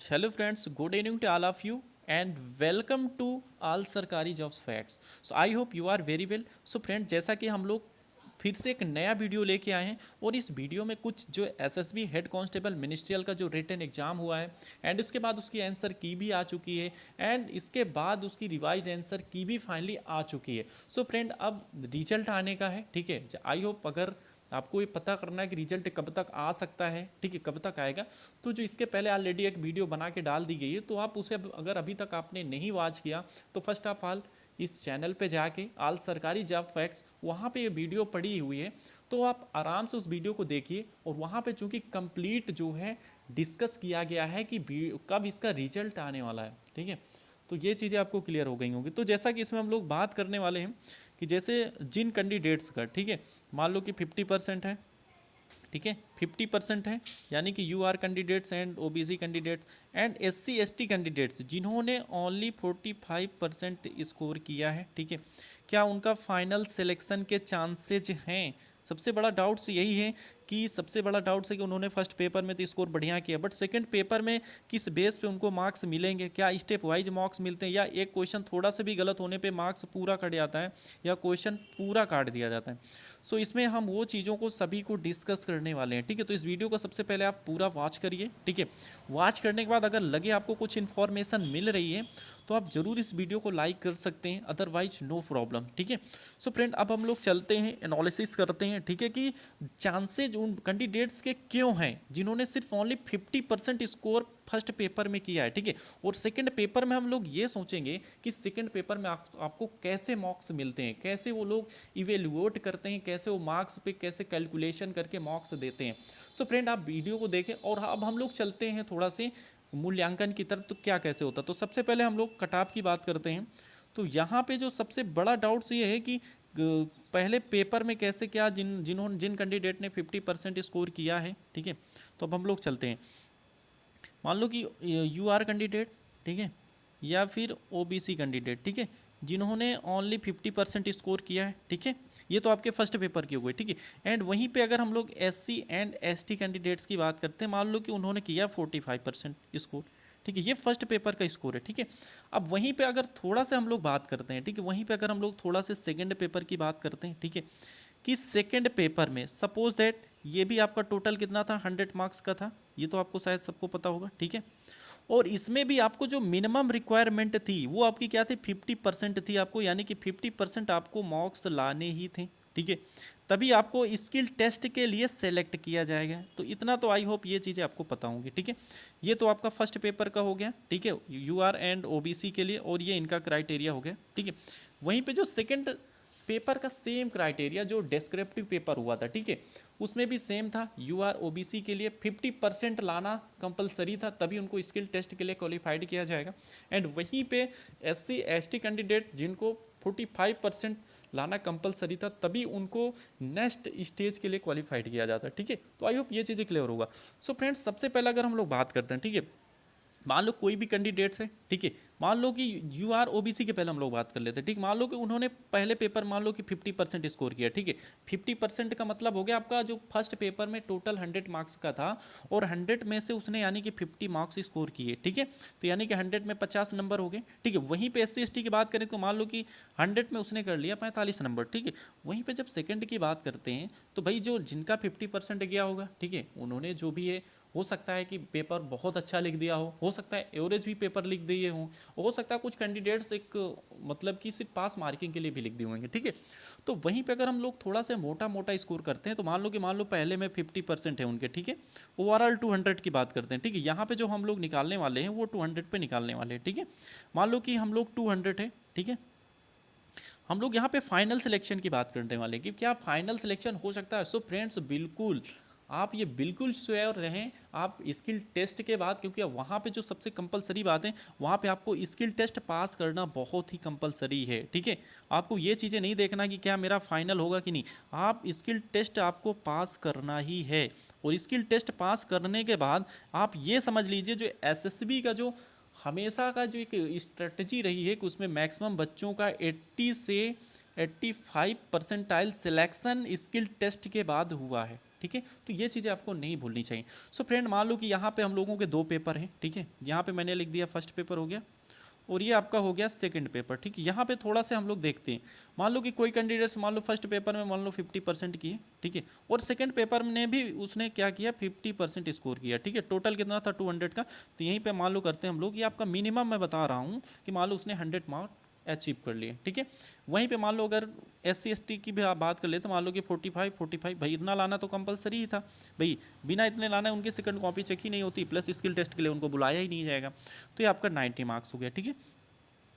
Hello friends, good evening to all of you and welcome to all सरकारी jobs facts. So I hope you are very well. So friend, जैसा कि हम लोग फिर से एक नया वीडियो लेके आए हैं और इस वीडियो में कुछ जो एसएसबी हेड कांस्टेबल मिनिस्ट्रियल का जो रिटन एग्जाम हुआ है एंड उसके बाद उसकी आंसर की भी आ चुकी है एंड इसके बाद उसकी रिवाइज्ड आंसर की भी फाइनली आ चुकी है। सो फ्रेंड, अब रिजल्ट आने का है, ठीक है। आई होप अगर आपको ये पता करना है कि रिजल्ट कब तक आ सकता है, ठीक है, कब तक आएगा, तो जो इसके पहले ऑलरेडी एक वीडियो बना के डाल दी गई है, तो आप उसे अगर अभी तक आपने नहीं वॉच किया तो फर्स्ट ऑफ ऑल इस चैनल पे जाके ऑल सरकारी जॉब फैक्ट्स, वहाँ पे ये वीडियो पड़ी हुई है, तो आप आराम से उस वीडियो को देखिए। और वहाँ पे चूंकि कंप्लीट जो है डिस्कस किया गया है कि कब इसका रिजल्ट आने वाला है, ठीक है। तो ये चीज़ें आपको क्लियर हो गई होंगी। तो जैसा कि इसमें हम लोग बात करने वाले हैं कि जैसे जिन कैंडिडेट्स का, ठीक है, मान लो कि 50% है, ठीक है, 50% है, यानी कि U R candidates and OBC candidates and SC ST candidates जिन्होंने ओनली 45% स्कोर किया है, ठीक है, क्या उनका फाइनल सिलेक्शन के चांसेज हैं? सबसे बड़ा डाउट्स यही है कि सबसे बड़ा डाउट्स है कि उन्होंने फर्स्ट पेपर में तो स्कोर बढ़िया किया, बट सेकंड पेपर में किस बेस पे उनको मार्क्स मिलेंगे? क्या स्टेप वाइज मार्क्स मिलते हैं या एक क्वेश्चन थोड़ा सा भी गलत होने पे मार्क्स पूरा कट जाता है या क्वेश्चन पूरा काट दिया जाता है? सो इसमें हम वो चीज़ों को सभी को डिस्कस करने वाले हैं, ठीक है। तो इस वीडियो को सबसे पहले आप पूरा वॉच करिए, ठीक है। वॉच करने के बाद अगर लगे आपको कुछ इन्फॉर्मेशन मिल रही है तो आप जरूर इस वीडियो को लाइक कर सकते हैं, अदरवाइज नो प्रॉब्लम, ठीक है। सो फ्रेंड, अब हम लोग चलते हैं, एनालिसिस करते हैं, ठीक है, कि चांसेज उन कैंडिडेट्स के क्यों हैं जिन्होंने सिर्फ ओनली 50% स्कोर फर्स्ट पेपर में किया है, ठीक है। और सेकंड पेपर में हम लोग ये सोचेंगे कि सेकंड पेपर में आपको कैसे मार्क्स मिलते हैं, कैसे वो लोग इवेल्युएट करते हैं, कैसे वो मार्क्स पे कैसे कैलकुलेशन करके मार्क्स देते हैं। सो फ्रेंड, आप वीडियो को देखें और अब हम लोग चलते हैं थोड़ा से मूल्यांकन की तरफ। तो क्या कैसे होता है, तो सबसे पहले हम लोग कट ऑफ की बात करते हैं। तो यहाँ पे जो सबसे बड़ा डाउट्स ये है कि पहले पेपर में कैसे क्या जिन कैंडिडेट ने 50% स्कोर किया है, ठीक है। तो अब हम लोग चलते हैं, मान लो कि यू आर कैंडिडेट, ठीक है, या फिर ओबीसी कैंडिडेट, ठीक है, जिन्होंने ओनली 50% स्कोर किया है, ठीक है। ये तो आपके फर्स्ट पेपर के हुए, ठीक है। एंड वहीं पे अगर हम लोग एससी एंड एसटी कैंडिडेट्स की बात करते हैं, मान लो कि उन्होंने किया 45% स्कोर, ठीक है, ये फर्स्ट पेपर का स्कोर है, ठीक है। अब वहीं पे अगर थोड़ा सा हम लोग बात करते हैं, ठीक है, वहीं पे अगर हम लोग थोड़ा से सेकंड पेपर की बात करते हैं, ठीक है, कि सेकंड पेपर में सपोज दैट ये भी आपका टोटल कितना था, 100 मार्क्स का था, ये तो आपको शायद सबको पता होगा, ठीक है। और इसमें भी आपको जो मिनिमम रिक्वायरमेंट थी वो आपकी क्या थी, 50% थी आपको, यानी कि 50% आपको मार्क्स लाने ही थे, ठीक है। तभी आपको स्किल टेस्ट के लिए सेलेक्ट किया जाएगा। तो इतना तो आई होप ये चीज़ें आपको पता होंगी, ठीक है। ये तो आपका फर्स्ट पेपर का हो गया, ठीक है, यू आर एंड ओबीसी के लिए, और ये इनका क्राइटेरिया हो गया, ठीक है। वहीं पे जो सेकंड पेपर का सेम क्राइटेरिया जो डेस्क्रिप्टिव पेपर हुआ था, ठीक है, उसमें भी सेम था। यू आर ओबीसी के लिए 50% लाना कंपलसरी था, तभी उनको स्किल टेस्ट के लिए क्वालिफाइड किया जाएगा। एंड वहीं पे एससी एसटी कैंडिडेट जिनको 45% लाना कंपलसरी था, तभी उनको नेक्स्ट स्टेज के लिए क्वालिफाइड किया जाता है, ठीक है। तो आई होप ये चीज़ें क्लियर होगा। सो फ्रेंड्स, सबसे पहले अगर हम लोग बात करते हैं, ठीक है, मान लो कोई भी कैंडिडेट्स है, ठीक है, मान लो कि यू आर ओबीसी के पहले हम लोग बात कर लेते हैं, ठीक, मान लो कि उन्होंने पहले पेपर मान लो कि 50% स्कोर किया, ठीक है। 50% का मतलब हो गया आपका जो फर्स्ट पेपर में टोटल 100 मार्क्स का था, और 100 में से उसने यानी कि 50 मार्क्स स्कोर किए, ठीक है। तो यानी कि 100 में 50 नंबर हो गए, ठीक है। वहीं पे एससी एसटी की बात करें तो मान लो कि 100 में उसने कर लिया 45 नंबर, ठीक है। वहीं पे जब सेकंड की बात करते हैं तो भाई जो जिनका 50% गया होगा, ठीक है, उन्होंने जो भी है, हो सकता है कि पेपर बहुत अच्छा लिख दिया हो सकता है एवरेज भी पेपर लिख दिए हों, हो सकता है कुछ कैंडिडेट्स एक मतलब कि सिर्फ पास मार्किंग के लिए भी लिख दिए होंगे, ठीक है। तो वहीं पे अगर हम लोग थोड़ा सा मोटा मोटा स्कोर करते हैं तो मान लो पहले में 50% है उनके, ठीक है, ओवरऑल 200 की बात करते हैं, ठीक है। यहाँ पे जो हम लोग निकालने वाले हैं वो 200 पे निकालने वाले हैं, ठीक है। मान लो कि हम लोग 200 है, ठीक है। हम लोग यहाँ पे फाइनल सिलेक्शन की बात करने वाले हैं कि क्या फाइनल सिलेक्शन हो सकता है। सो फ्रेंड्स, बिल्कुल आप ये बिल्कुल श्योर रहें आप स्किल टेस्ट के बाद, क्योंकि वहाँ पे जो सबसे कंपलसरी बात है, वहाँ पे आपको स्किल टेस्ट पास करना बहुत ही कंपलसरी है, ठीक है। आपको ये चीज़ें नहीं देखना कि क्या मेरा फाइनल होगा कि नहीं, आप स्किल टेस्ट आपको पास करना ही है। और स्किल टेस्ट पास करने के बाद आप ये समझ लीजिए जो एसएसबी का जो हमेशा का जो एक स्ट्रेटजी रही है कि उसमें मैक्सिमम बच्चों का 80 से 85 परसेंटाइल सिलेक्शन स्किल टेस्ट के बाद हुआ है, ठीक है। तो ये चीज़ें आपको नहीं भूलनी चाहिए। सो फ्रेंड मान लो कि यहाँ पे हम लोगों के 2 पेपर हैं, ठीक है। यहाँ पे मैंने लिख दिया फर्स्ट पेपर हो गया और ये आपका हो गया सेकंड पेपर, ठीक है। यहाँ पे थोड़ा सा हम लोग देखते हैं, मान लो कि कोई कैंडिडेट्स मान लो फर्स्ट पेपर में मान लो 50% किए, ठीक है, और सेकंड पेपर में भी उसने क्या किया 50% स्कोर किया, ठीक है। टोटल कितना था 200 का। तो यहीं पे मान लो करते हैं हम लोग, ये आपका मिनिमम मैं बता रहा हूँ कि मान लो उसने 100 मार्क अचीव कर लिए, ठीक है। वहीं पे मान लो अगर SC ST की भी आप बात कर ले तो मान लो कि 45 भाई इतना लाना तो कंपलसरी ही था भाई, बिना इतने लाना उनकी सेकंड कॉपी चेक ही नहीं होती, प्लस स्किल टेस्ट के लिए उनको बुलाया ही नहीं जाएगा। तो ये आपका 90 मार्क्स हो गया, ठीक है।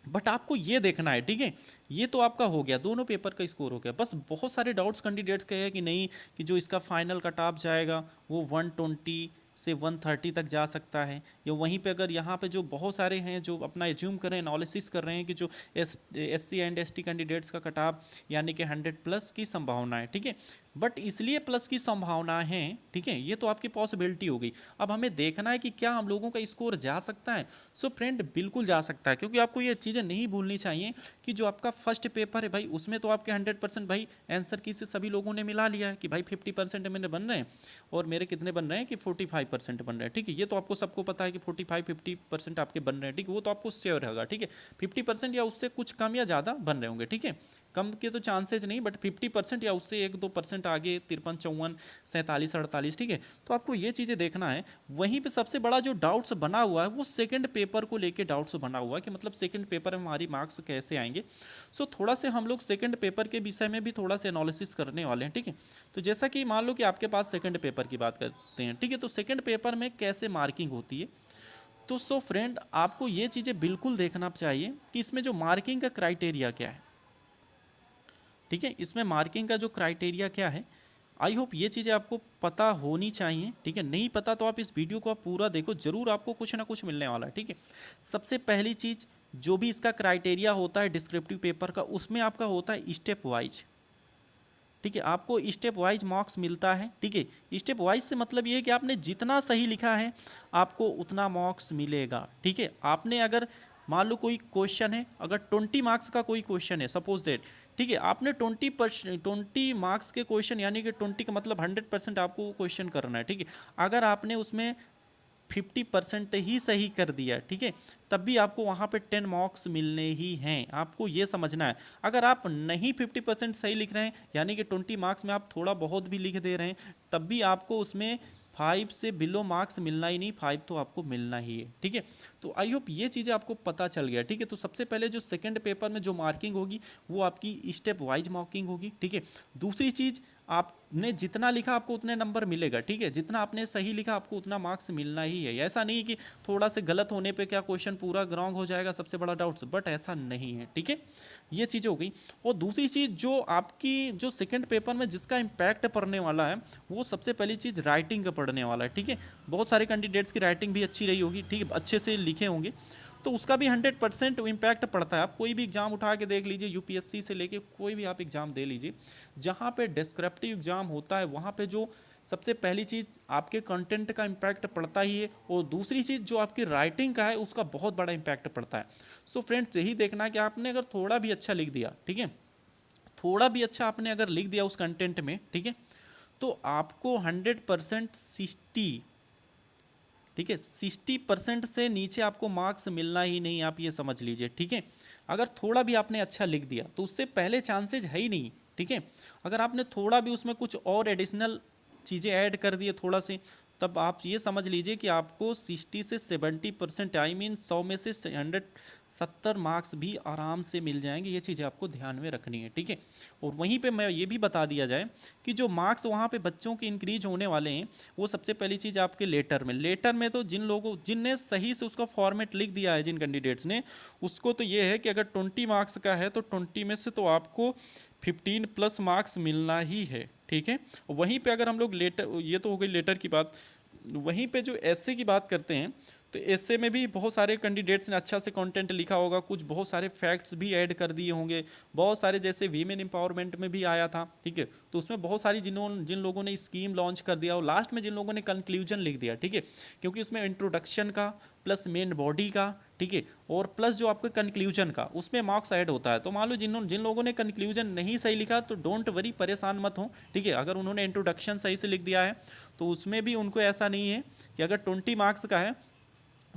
बट आपको ये देखना है, ठीक है, ये तो आपका हो गया, दोनों पेपर का स्कोर हो गया। बस बहुत सारे डाउट्स कैंडिडेट्स के हैं कि नहीं कि जो इसका फाइनल कट ऑफ जाएगा वो 120 से 130 तक जा सकता है, या वहीं पे अगर यहाँ पे जो बहुत सारे हैं जो अपना एज्यूम कर रहे हैं, एनालिसिस कर रहे हैं कि जो SC एंड ST कैंडिडेट्स का कट ऑफ यानी कि 100+ की संभावना है, ठीक है। बट इसलिए प्लस की संभावना है, ठीक है, ये तो आपकी पॉसिबिलिटी हो गई। अब हमें देखना है कि क्या हम लोगों का स्कोर जा सकता है। सो फ्रेंड बिल्कुल जा सकता है, क्योंकि आपको ये चीज़ें नहीं भूलनी चाहिए कि जो आपका फर्स्ट पेपर है भाई उसमें तो आपके 100% भाई आंसर की से सभी लोगों ने मिला लिया है कि भाई 50% मेरे बन रहे हैं और मेरे कितने बन रहे हैं कि 45% बन रहे हैं, ठीक है। ये तो आपको सबको पता है कि 45-50% आपके बन रहे हैं, ठीक है, वो तो आपको श्योर होगा, ठीक है। 50% या उससे कुछ कम या ज़्यादा बन रहे होंगे, ठीक है। कम के तो चांसेज नहीं, बट 50% या उससे 1-2% आगे 53 54 47 48, ठीक है। तो आपको ये चीज़ें देखना है। वहीं पे सबसे बड़ा जो डाउट्स बना हुआ है वो सेकंड पेपर को लेके डाउट्स बना हुआ है कि मतलब सेकंड पेपर में हमारी मार्क्स कैसे आएंगे। सो थोड़ा से हम लोग सेकंड पेपर के विषय में भी थोड़ा सा एनालिसिस करने वाले हैं, ठीक है। तो जैसा कि मान लो कि आपके पास सेकंड पेपर की बात करते हैं, ठीक है, तो सेकंड पेपर में कैसे मार्किंग होती है। तो सो फ्रेंड आपको ये चीज़ें बिल्कुल देखना चाहिए कि इसमें जो मार्किंग का क्राइटेरिया क्या है, ठीक है, इसमें मार्किंग का जो क्राइटेरिया क्या है। आई होप ये चीज़ें आपको पता होनी चाहिए, ठीक है। नहीं पता तो आप इस वीडियो को आप पूरा देखो, जरूर आपको कुछ ना कुछ मिलने वाला है, ठीक है। सबसे पहली चीज़ जो भी इसका क्राइटेरिया होता है डिस्क्रिप्टिव पेपर का, उसमें आपका होता है स्टेप वाइज, ठीक है। आपको स्टेप वाइज मार्क्स मिलता है, ठीक है। स्टेप वाइज से मतलब ये है कि आपने जितना सही लिखा है आपको उतना मार्क्स मिलेगा, ठीक है। आपने अगर मान लो कोई क्वेश्चन है, अगर 20 मार्क्स का कोई क्वेश्चन है सपोज दैट, ठीक है, आपने 20 मार्क्स के क्वेश्चन यानी कि 20 का मतलब 100% आपको क्वेश्चन करना है, ठीक है। अगर आपने उसमें 50% ही सही कर दिया, ठीक है, तब भी आपको वहाँ पे 10 मार्क्स मिलने ही हैं, आपको ये समझना है। अगर आप नहीं 50% सही लिख रहे हैं यानी कि 20 मार्क्स में आप थोड़ा बहुत भी लिख दे रहे हैं, तब भी आपको उसमें 5 से बिलो मार्क्स मिलना ही नहीं, 5 तो आपको मिलना ही है, ठीक है। तो आई होप ये चीज़ें आपको पता चल गया, ठीक है। तो सबसे पहले जो सेकंड पेपर में जो मार्किंग होगी वो आपकी स्टेप वाइज मार्किंग होगी, ठीक है। दूसरी चीज़ आपने जितना लिखा आपको उतने नंबर मिलेगा, ठीक है। जितना आपने सही लिखा आपको उतना मार्क्स मिलना ही है। ऐसा नहीं कि थोड़ा से गलत होने पे क्या क्वेश्चन पूरा रॉन्ग हो जाएगा, सबसे बड़ा डाउट, बट ऐसा नहीं है, ठीक है। ये चीज़ हो गई। और दूसरी चीज़ जो आपकी जो सेकंड पेपर में जिसका इम्पैक्ट पड़ने वाला है वो सबसे पहली चीज़ राइटिंग का पड़ने वाला है, ठीक है। बहुत सारे कैंडिडेट्स की राइटिंग भी अच्छी रही होगी, ठीक है, अच्छे से लिखे होंगे, तो उसका भी 100% इम्पैक्ट पड़ता है। आप कोई भी एग्जाम उठा के देख लीजिए, UPSC से लेके कोई भी आप एग्जाम दे लीजिए, जहाँ पे डिस्क्रिप्टिव एग्जाम होता है वहाँ पे जो सबसे पहली चीज़ आपके कंटेंट का इम्पैक्ट पड़ता ही है, और दूसरी चीज़ जो आपकी राइटिंग का है उसका बहुत बड़ा इम्पैक्ट पड़ता है। सो फ्रेंड्स यही देखना है कि आपने अगर थोड़ा भी अच्छा लिख दिया, ठीक है, थोड़ा भी अच्छा आपने अगर लिख दिया उस कंटेंट में, ठीक है, तो आपको 100% 60, ठीक है, 60% से नीचे आपको मार्क्स मिलना ही नहीं, आप ये समझ लीजिए, ठीक है। अगर थोड़ा भी आपने अच्छा लिख दिया तो उससे पहले चांसेज है ही नहीं, ठीक है। अगर आपने थोड़ा भी उसमें कुछ और एडिशनल चीज़ें ऐड कर दिए थोड़ा से, तब आप ये समझ लीजिए कि आपको 60 से 70%, आई मीन 100 में से 170 मार्क्स भी आराम से मिल जाएंगे। ये चीज़ें आपको ध्यान में रखनी है, ठीक है। और वहीं पे मैं ये भी बता दिया जाए कि जो मार्क्स वहाँ पे बच्चों के इंक्रीज होने वाले हैं वो सबसे पहली चीज़ आपके लेटर में तो जिनने सही से उसका फॉर्मेट लिख दिया है, जिन कैंडिडेट्स ने, उसको तो ये है कि अगर 20 मार्क्स का है तो 20 में से तो आपको 15+ मार्क्स मिलना ही है, ठीक है। वहीं पे अगर हम लोग लेटर, ये तो हो गई लेटर की बात, वहीं पे जो ऐसे की बात करते हैं तो ऐसे में भी बहुत सारे कैंडिडेट्स ने अच्छा से कंटेंट लिखा होगा, कुछ बहुत सारे फैक्ट्स भी ऐड कर दिए होंगे, बहुत सारे जैसे वीमेन एम्पावरमेंट में भी आया था, ठीक है, तो उसमें बहुत सारी जिन लोगों ने स्कीम लॉन्च कर दिया और लास्ट में जिन लोगों ने कंक्लूजन लिख दिया, ठीक है, क्योंकि उसमें इंट्रोडक्शन का प्लस मेन बॉडी का, ठीक है, और प्लस जो आपके कंक्लूजन का उसमें मार्क्स ऐड होता है। तो मान लो जिन लोगों ने कंक्लूजन नहीं सही लिखा तो डोंट वरी, परेशान मत हो, ठीक है, अगर उन्होंने इंट्रोडक्शन सही से लिख दिया है तो उसमें भी उनको ऐसा नहीं है कि अगर 20 मार्क्स का है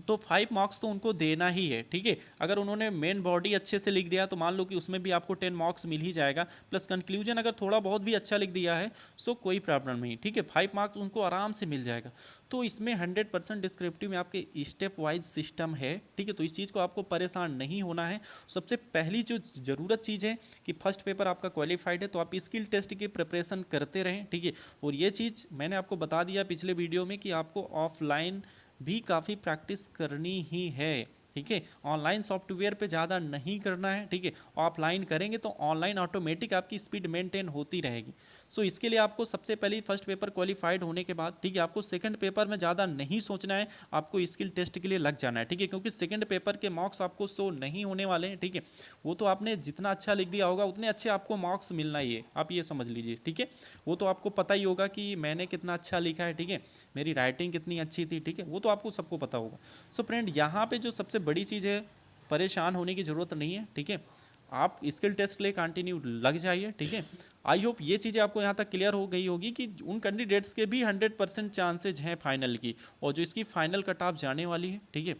तो 5 मार्क्स तो उनको देना ही है, ठीक है। अगर उन्होंने मेन बॉडी अच्छे से लिख दिया तो मान लो कि उसमें भी आपको 10 मार्क्स मिल ही जाएगा, प्लस कंक्लूजन अगर थोड़ा बहुत भी अच्छा लिख दिया है सो कोई प्रॉब्लम नहीं, ठीक है, 5 मार्क्स उनको आराम से मिल जाएगा। तो इसमें 100% डिस्क्रिप्टिव में आपके स्टेप वाइज सिस्टम है, ठीक है, तो इस चीज़ को आपको परेशान नहीं होना है। सबसे पहली जो ज़रूरत चीज़ है कि फर्स्ट पेपर आपका क्वालिफाइड है तो आप स्किल टेस्ट की प्रिपरेशन करते रहें, ठीक है। और ये चीज़ मैंने आपको बता दिया पिछले वीडियो में कि आपको ऑफलाइन भी काफ़ी प्रैक्टिस करनी ही है, ठीक है, ऑनलाइन सॉफ्टवेयर पे ज़्यादा नहीं करना है, ठीक है, ऑफलाइन करेंगे तो ऑनलाइन ऑटोमेटिक आपकी स्पीड मेंटेन होती रहेगी। सो इसके लिए आपको सबसे पहले फर्स्ट पेपर क्वालिफाइड होने के बाद, ठीक है, आपको सेकंड पेपर में ज़्यादा नहीं सोचना है, आपको स्किल टेस्ट के लिए लग जाना है, ठीक है, क्योंकि सेकंड पेपर के मार्क्स आपको शो नहीं होने वाले हैं, ठीक है, वो तो आपने जितना अच्छा लिख दिया होगा उतने अच्छे आपको मार्क्स मिलना ही है, आप ये समझ लीजिए, ठीक है, वो तो आपको पता ही होगा कि मैंने कितना अच्छा लिखा है, ठीक है, मेरी राइटिंग कितनी अच्छी थी, ठीक है, वो तो आपको सबको पता होगा। सो फ्रेंड यहाँ पे जो सबसे बड़ी चीज़ है, परेशान होने की ज़रूरत नहीं है, ठीक है, आप स्किल टेस्ट के लिए कंटिन्यू लग जाइए, ठीक है। आई होप ये चीज़ें आपको यहाँ तक क्लियर हो गई होगी कि उन कैंडिडेट्स के भी 100% चांसेज हैं फाइनल की, और जो इसकी फाइनल कट ऑफ जाने वाली है, ठीक है,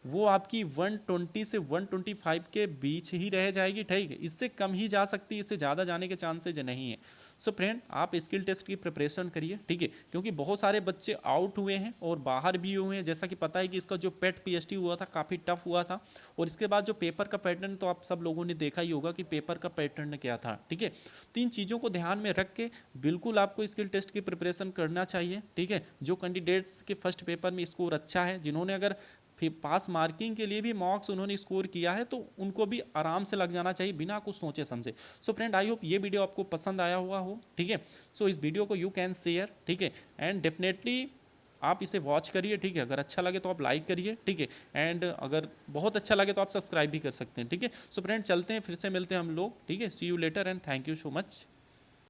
वो आपकी 120 से 125 के बीच ही रह जाएगी, ठीक है, इससे कम ही जा सकती है, इससे ज़्यादा जाने के चांसेज नहीं है। सो फ्रेंड आप स्किल टेस्ट की प्रिपरेशन करिए, ठीक है, क्योंकि बहुत सारे बच्चे आउट हुए हैं और बाहर भी हुए हैं, जैसा कि पता है कि इसका जो पेट पीएचडी हुआ था काफ़ी टफ हुआ था, और इसके बाद जो पेपर का पैटर्न तो आप सब लोगों ने देखा ही होगा कि पेपर का पैटर्न क्या था, ठीक है। तो इन चीज़ों को ध्यान में रख के बिल्कुल आपको स्किल टेस्ट की प्रिपरेशन करना चाहिए, ठीक है। जो कैंडिडेट्स के फर्स्ट पेपर में स्कोर अच्छा है, जिन्होंने अगर फिर पास मार्किंग के लिए भी मार्क्स उन्होंने स्कोर किया है तो उनको भी आराम से लग जाना चाहिए बिना कुछ सोचे समझे। सो फ्रेंड आई होप ये वीडियो आपको पसंद आया हुआ हो, ठीक है। सो इस वीडियो को यू कैन शेयर, ठीक है, एंड डेफिनेटली आप इसे वॉच करिए, ठीक है, अगर अच्छा लगे तो आप लाइक करिए, ठीक है, एंड अगर बहुत अच्छा लगे तो आप सब्सक्राइब भी कर सकते हैं, ठीक है। सो फ्रेंड चलते हैं, फिर से मिलते हैं हम लोग, ठीक है, see you later and thank you so much.